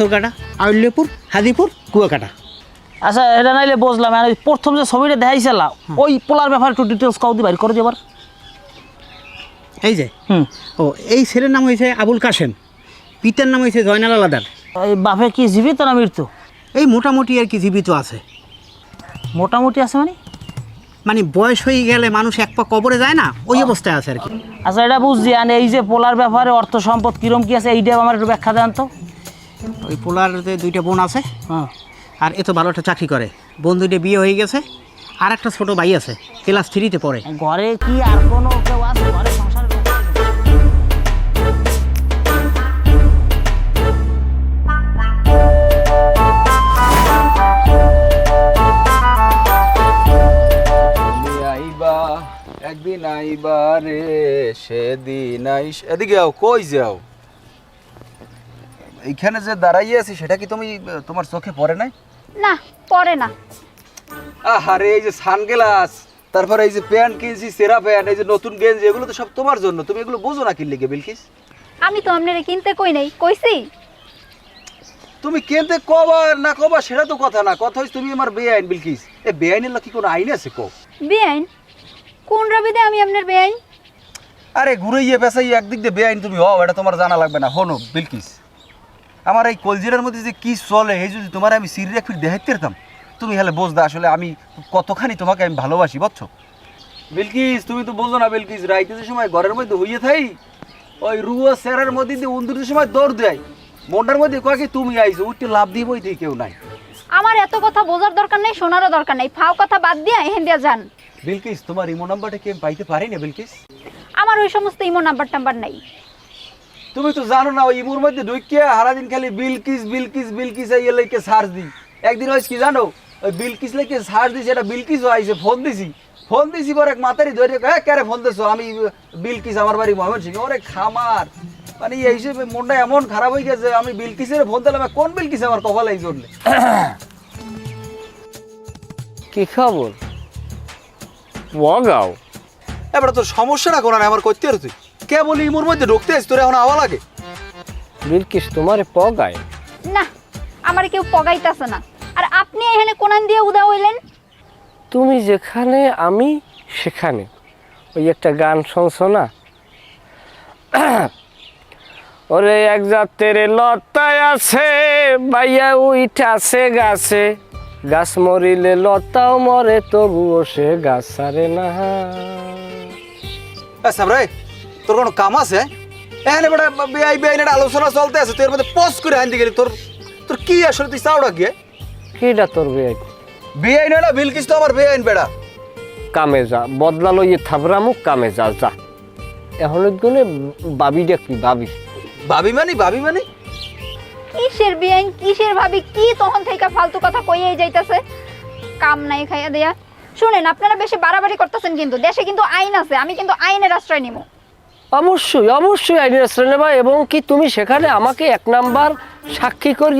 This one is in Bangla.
পাথরঘাটা, আউল্যপুর, হাজিপুর, কুয়াকাটা। আচ্ছা এটা নাইলে বুঝলাম, আর প্রথম যে ছবিটা দেখাইছিলা ওই পোলার ব্যাপারে একটু ডিটেলস কাউ দি বাইর করে দেবার। এই যে এই ছেলের নাম হয়েছে আবুল কাশেম, পিতার নাম হয়েছে জয়নাল আলাদার। এই বাপে কি জীবিত না মৃত্যু? এই মোটামুটি আর কি জীবিত আছে। মোটামুটি আছে মানে বয়স হয়ে গেলে মানুষ এক পা কবরে যায় না, ওই অবস্থায় আছে আর কি। আচ্ছা এটা বুঝছি, আর এই যে পোলার ব্যাপারে অর্থ সম্পদ কিরম কি আছে এইটা আমার একটু ব্যাখ্যা দেন তো। ওই পোলার যে 2টা বোন আছে, আর এত ভালোটা চাকরি করে, বোন 2টা বিয়ে হয়ে গেছে, আর একটা ছোট ভাই আছে ক্লাস 3-তে পড়ে। ঘরে কি আর কোনো কেউ আছে? ঘরে সংসার একদিন আইবারে সেদিন এদিকে যাও, কই যাও? এইখানে যে দাঁড়াইয়ে আছি সেটা কি তুমি তোমার চোখে পড়ে নাই? না পড়ে না। আরে এই যে সানগ্লাস, তারপরে এই যে প্যান্ট কিনছি, সেরা প্যান্ট, এই যে নতুন গেঞ্জি, এগুলো তো সব তোমার জন্য। তুমি এগুলো বোঝো না কিনলে গিয়ে বিলকিস? আমি তো আপনারে কিনতে কই নাই, কইছি? তুমি কিনতে কবা না কবা সেটা তো কথা না, কথা হচ্ছে তুমি আমার বেআইন বিলকিস। এ বেআইনের কি কোনো আইন আছে? কো বেআইন? কোন রবিদে আমি আপনার বেআইন? আরে ঘুরাইয়ে পেঁচাইয়ে একদিক দিয়ে বেআইন তুমি হও, এটা তোমার জানা লাগবে না। হনো বিলকিস, আমার এই কলজিরার মধ্যে যে কি চলে, এই যদি তোমার আমি সিরিয়াক একটু দেখাইতে পারতাম, তুমি হলে বুঝদা আসলে আমি কতখানি তোমাকে আমি ভালোবাসি, বুঝছো বিলকিস? তুমি তো বলছো না বিলকিস, রাইতে যে সময় ঘরের মধ্যে হইয়ে থাই, ওই রুয়া সেরার মধ্যে দিয়ে উন্দুরের সময় দৌড় দেয়, মনটার মধ্যে কয় কি তুমি আইছো, উঠতে লাভ দিয়ে বই দিয়ে কেউ নাই। আমার এত কথা বোঝার দরকার নাই, শোনারও দরকার নাই, ফাও কথা বাদ দিয়া এহেন দিয়া যান। বিলকিস, তোমার ইমো নাম্বারটা কি আমি পাইতে পারি না বিলকিস? আমার ওই সমস্ত ইমো নাম্বার টাম্বার নাই। তুমি তো জানো না, ওই ইমোর মধ্যে ঢুকিয়ে সারাদিন খালি বিলকিস বিলকিস বিলকিস এই লেকে সার্চ দিই। একদিন হয়েছে কি জানো, ওই বিলকিস লেকে সার্চ দিয়েছি, এটা বিলকিস আইছে, ফোন দিছি পরে এক মাতারি ধরে, হ্যাঁ ক্যারে ফোন দিছো? আমি বিলকিস, আমার বাড়ি ময়মনসিংহ। ওরে খামার, মানে এই হিসেবে মনটা এমন খারাপ হয়ে গেছে, আমি বিলকিসের ফোন দিলাম, কোন বিলকিস আমার কপালে এই জন্য। কি খবর বগাও? এবার তোর সমস্যাটা কোন আমার করতে আর তুই কে বলি ইমোর মধ্যে ঢুকতে আসিস, তোর এখন আওয়া লাগে? বিলকিস তোমারে পগায় না, আমার কেউ পগাইতাছে না। আর আপনি এখানে কোনান দিয়ে উদা হইলেন? তুমি যেখানে আমি সেখানে। ওই একটা গান শুনছো না? ওরে এক জাতের লতায় আছে বাইয়া উইঠাছে গাছে, গাছ মরিলে লতাও মরে তবুও সে গাছ ছাড়ে না। সাবরে, তোর কোনো কাম আছে? এখানে বেটা বেআই বেআইনের আলোচনা চলতে আছে, তোর মধ্যে পজ করে আনতে গেলি, তোর তোর কি আসলে তুই চাওড়া গিয়ে? কিটা তোর বেআই? বেআইন না বিলকিস তো আমার বেআইন বেড়া। কামে যা, বদলা লইয়ে থাবরামুক, কামে যা যা। এখন গুনে বাবি ডাকি, বাবি ভাবি মানে কিসের বেআইন, কিসের ভাবি, কি তখন থেকে ফালতু কথা কইয়াই যাইতাছে, কাম নাই খাইয়া দেয়া। শুনেন, আপনারা বেশি বাড়াবাড়ি করতেছেন, কিন্তু দেশে কিন্তু আইন আছে, আমি কিন্তু আইনের আশ্রয় নিব। অবশ্যই অবশ্যই আইনের আশ্রয় নেবা, এবং কি তুমি সেখানে আমাকে 1 নাম্বার সাক্ষী করি